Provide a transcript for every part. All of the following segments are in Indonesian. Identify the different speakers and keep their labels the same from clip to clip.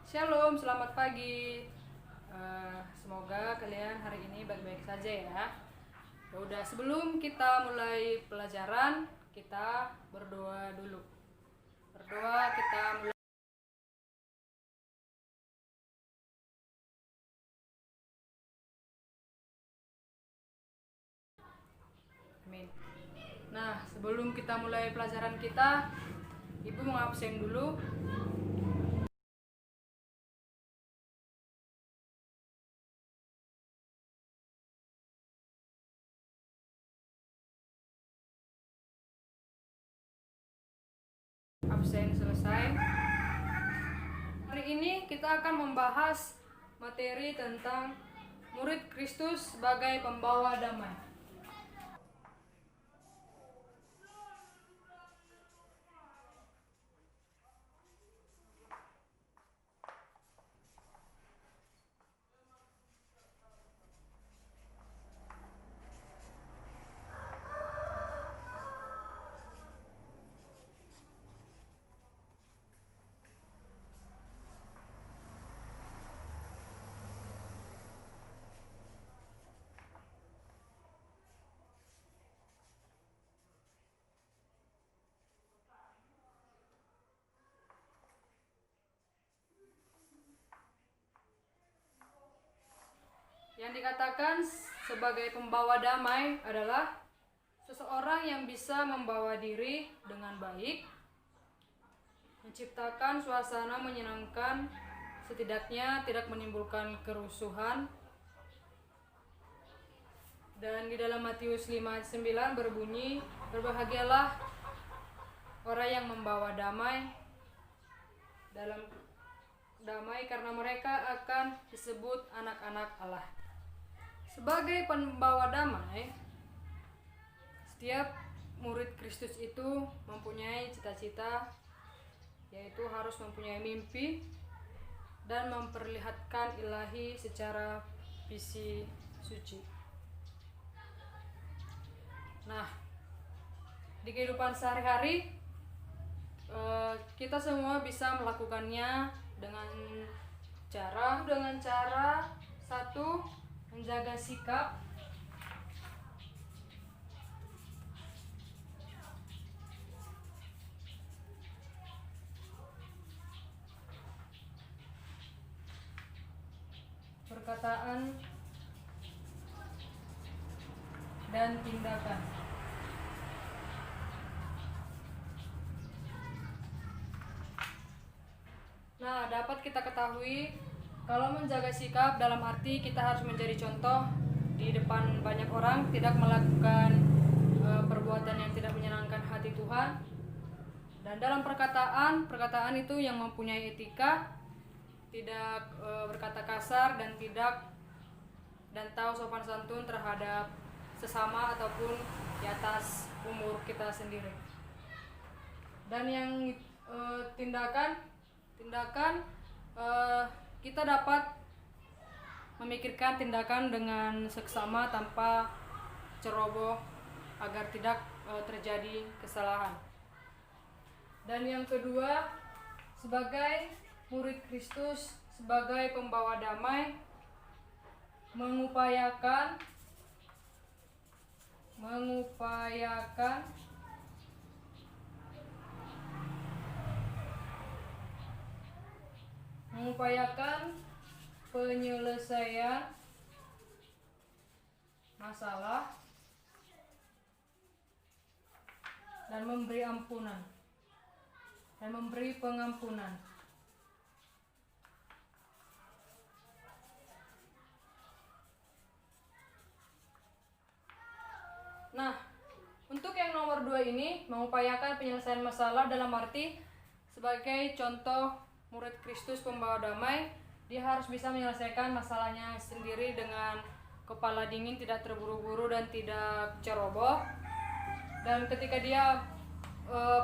Speaker 1: Shalom, selamat pagi. Semoga kalian hari ini baik-baik saja ya. Udah sebelum kita mulai pelajaran, kita berdoa dulu. Berdoa kita mulai. Amin. Nah, sebelum kita mulai pelajaran kita, Ibu mau absen dulu. Absen selesai. Hari ini kita akan membahas materi tentang murid Kristus sebagai pembawa damai. Yang dikatakan sebagai pembawa damai adalah seseorang yang bisa membawa diri dengan baik, menciptakan suasana menyenangkan, setidaknya tidak menimbulkan kerusuhan. Dan di dalam Matius 5:9 berbunyi, "Berbahagialah orang yang membawa damai karena mereka akan disebut anak-anak Allah." Sebagai pembawa damai, setiap murid Kristus itu mempunyai cita-cita, yaitu harus mempunyai mimpi dan memperlihatkan ilahi secara visi suci. Nah, di kehidupan sehari-hari kita semua bisa melakukannya dengan cara satu, menjaga sikap. Perkataan dan tindakan. Nah, dapat kita ketahui kalau menjaga sikap dalam arti kita harus menjadi contoh di depan banyak orang, tidak melakukan perbuatan yang tidak menyenangkan hati Tuhan. Dan dalam perkataan itu yang mempunyai etika, tidak berkata kasar dan tahu sopan santun terhadap sesama ataupun di atas umur kita sendiri. Dan yang tindakan kita dapat memikirkan tindakan dengan seksama tanpa ceroboh agar tidak terjadi kesalahan. Dan yang kedua, sebagai murid Kristus, sebagai pembawa damai, mengupayakan penyelesaian masalah dan memberi pengampunan. Nah, untuk yang nomor 2 ini, mengupayakan penyelesaian masalah dalam arti sebagai contoh murid Kristus pembawa damai, dia harus bisa menyelesaikan masalahnya sendiri dengan kepala dingin, tidak terburu-buru dan tidak ceroboh. Dan ketika dia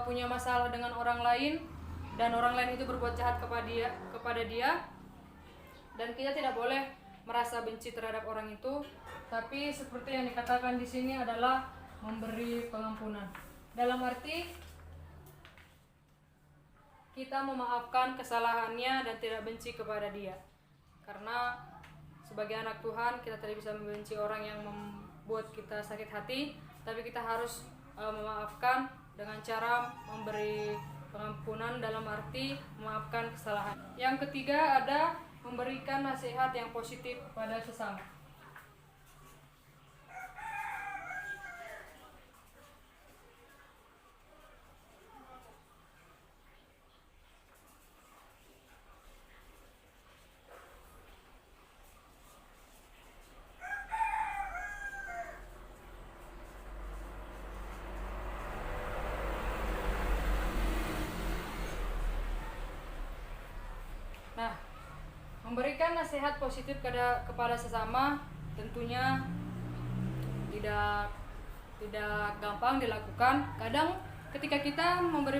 Speaker 1: punya masalah dengan orang lain dan orang lain itu berbuat jahat kepada dia, dan kita tidak boleh merasa benci terhadap orang itu, tapi seperti yang dikatakan di sini adalah memberi pengampunan. Dalam arti kita memaafkan kesalahannya dan tidak benci kepada dia. Karena sebagai anak Tuhan kita tidak bisa membenci orang yang membuat kita sakit hati, tapi kita harus memaafkan dengan cara memberi pengampunan dalam arti memaafkan kesalahan. Yang ketiga ada memberikan nasihat yang positif pada sesama. Nah, memberikan nasihat positif kepada sesama tentunya tidak gampang dilakukan. Kadang ketika kita memberi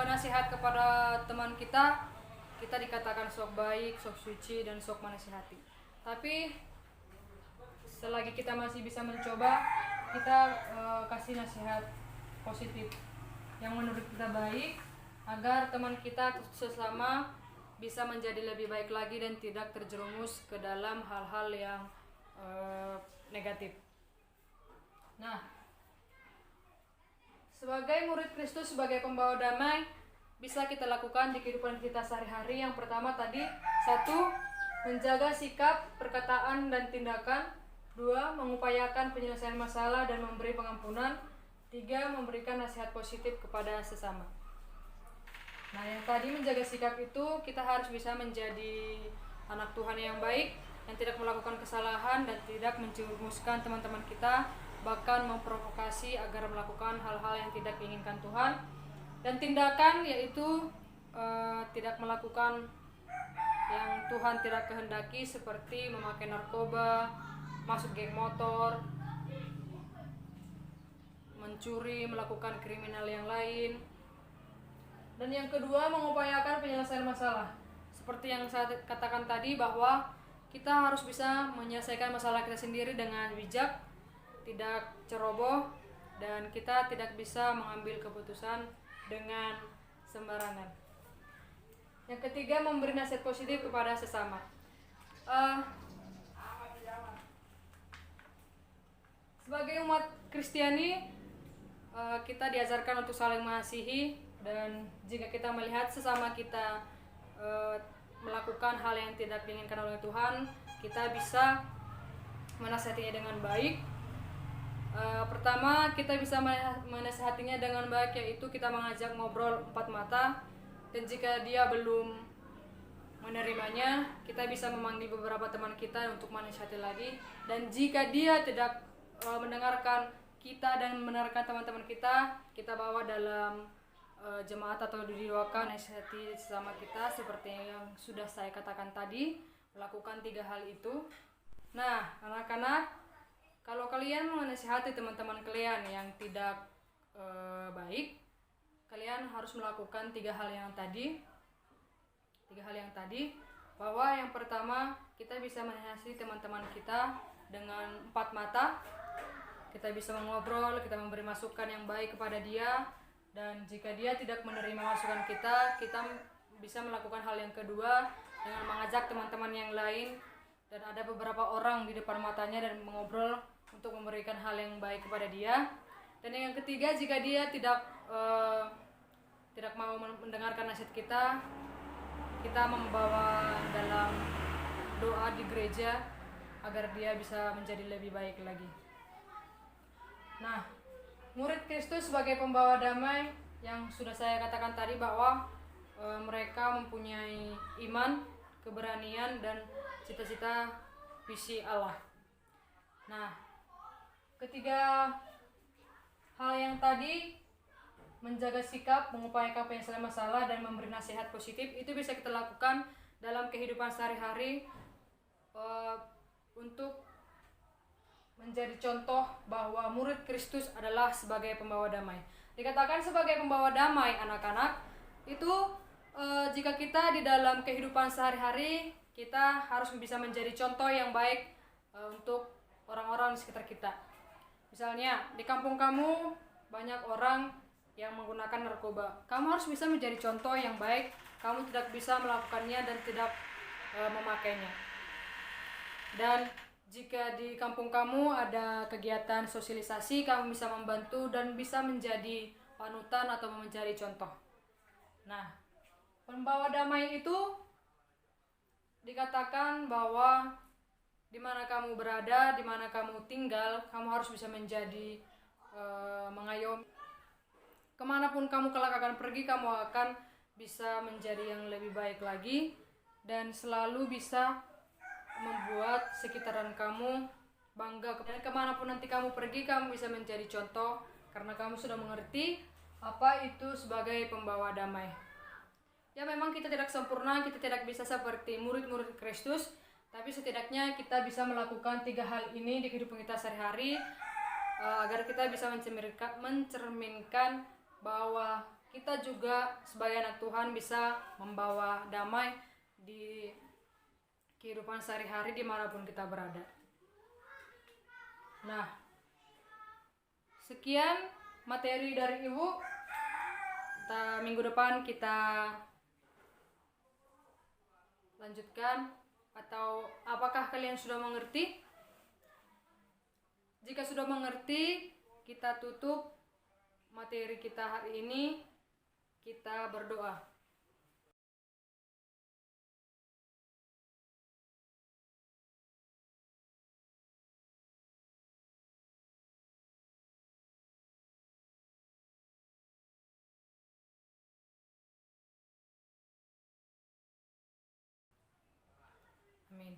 Speaker 1: nasihat kepada teman kita, kita dikatakan sok baik, sok suci, dan sok menasihati. Tapi selagi kita masih bisa mencoba, kita kasih nasihat positif yang menurut kita baik, agar teman kita sesama bisa menjadi lebih baik lagi dan tidak terjerumus ke dalam hal-hal yang negatif. Nah, sebagai murid Kristus, sebagai pembawa damai, bisa kita lakukan di kehidupan kita sehari-hari. Yang pertama tadi, 1. Menjaga sikap, perkataan, dan tindakan. 2. Mengupayakan penyelesaian masalah dan memberi pengampunan. 3. Memberikan nasihat positif kepada sesama. Nah, yang tadi menjaga sikap itu, kita harus bisa menjadi anak Tuhan yang baik, yang tidak melakukan kesalahan dan tidak menjerumuskan teman-teman kita, bahkan memprovokasi agar melakukan hal-hal yang tidak diinginkan Tuhan. Dan tindakan yaitu tidak melakukan yang Tuhan tidak kehendaki, seperti memakai narkoba, masuk geng motor, mencuri, melakukan kriminal yang lain. Dan yang kedua, mengupayakan penyelesaian masalah. Seperti yang saya katakan tadi, bahwa kita harus bisa menyelesaikan masalah kita sendiri dengan bijak, tidak ceroboh, dan kita tidak bisa mengambil keputusan dengan sembarangan. Yang ketiga, memberi nasihat positif kepada sesama. Sebagai umat Kristiani, kita diajarkan untuk saling mengasihi. Dan jika kita melihat sesama kita melakukan hal yang tidak diinginkan oleh Tuhan, kita bisa menasihatinya dengan baik. Pertama, kita bisa menasihatinya dengan baik, yaitu kita mengajak ngobrol 4 mata. Dan jika dia belum menerimanya, kita bisa memanggil beberapa teman kita untuk menasihati lagi. Dan jika dia tidak mendengarkan kita dan mendengarkan teman-teman kita, kita bawa dalam jemaat atau didoakan, nasihati sesama kita seperti yang sudah saya katakan tadi, melakukan 3 hal itu. Nah, anak-anak, kalau kalian menasihati teman-teman kalian yang tidak baik, kalian harus melakukan 3 hal yang tadi. 3 hal yang tadi, bahwa yang pertama, kita bisa menasihati teman-teman kita dengan 4 mata. Kita bisa mengobrol, kita memberi masukan yang baik kepada dia. Dan jika dia tidak menerima masukan kita bisa melakukan hal yang kedua dengan mengajak teman-teman yang lain, dan ada beberapa orang di depan matanya, dan mengobrol untuk memberikan hal yang baik kepada dia. Dan yang ketiga, jika dia tidak mau mendengarkan nasihat kita membawa dalam doa di gereja agar dia bisa menjadi lebih baik lagi. Nah, murid Kristus sebagai pembawa damai, yang sudah saya katakan tadi, bahwa mereka mempunyai iman, keberanian, dan cita-cita visi Allah. Nah, ketiga hal yang tadi, menjaga sikap, mengupayakan penyelesaian masalah, dan memberi nasihat positif, itu bisa kita lakukan dalam kehidupan sehari-hari untuk menjadi contoh bahwa murid Kristus adalah sebagai pembawa damai. Dikatakan sebagai pembawa damai, anak-anak, itu jika kita di dalam kehidupan sehari-hari, kita harus bisa menjadi contoh yang baik untuk orang-orang di sekitar kita. Misalnya, di kampung kamu banyak orang yang menggunakan narkoba. Kamu harus bisa menjadi contoh yang baik. Kamu tidak bisa melakukannya dan tidak memakainya. Dan jika di kampung kamu ada kegiatan sosialisasi, kamu bisa membantu dan bisa menjadi panutan atau menjadi contoh. Nah, pembawa damai itu dikatakan bahwa di mana kamu berada, di mana kamu tinggal, kamu harus bisa menjadi mengayomi. Kemanapun kamu kelak akan pergi, kamu akan bisa menjadi yang lebih baik lagi dan selalu bisa membuat sekitaran kamu bangga. Dan kemanapun nanti kamu pergi, kamu bisa menjadi contoh karena kamu sudah mengerti apa itu sebagai pembawa damai. Ya, memang kita tidak sempurna, kita tidak bisa seperti murid-murid Kristus, tapi setidaknya kita bisa melakukan 3 hal ini di kehidupan kita sehari-hari agar kita bisa mencerminkan bahwa kita juga sebagai anak Tuhan bisa membawa damai di kehidupan sehari-hari dimanapun kita berada. Nah, sekian materi dari Ibu. Minggu depan kita lanjutkan, atau apakah kalian sudah mengerti? Jika sudah mengerti, kita tutup materi kita hari ini, kita berdoa. Amin.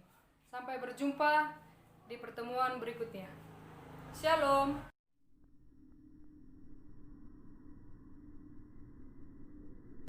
Speaker 1: Sampai berjumpa di pertemuan berikutnya. Shalom.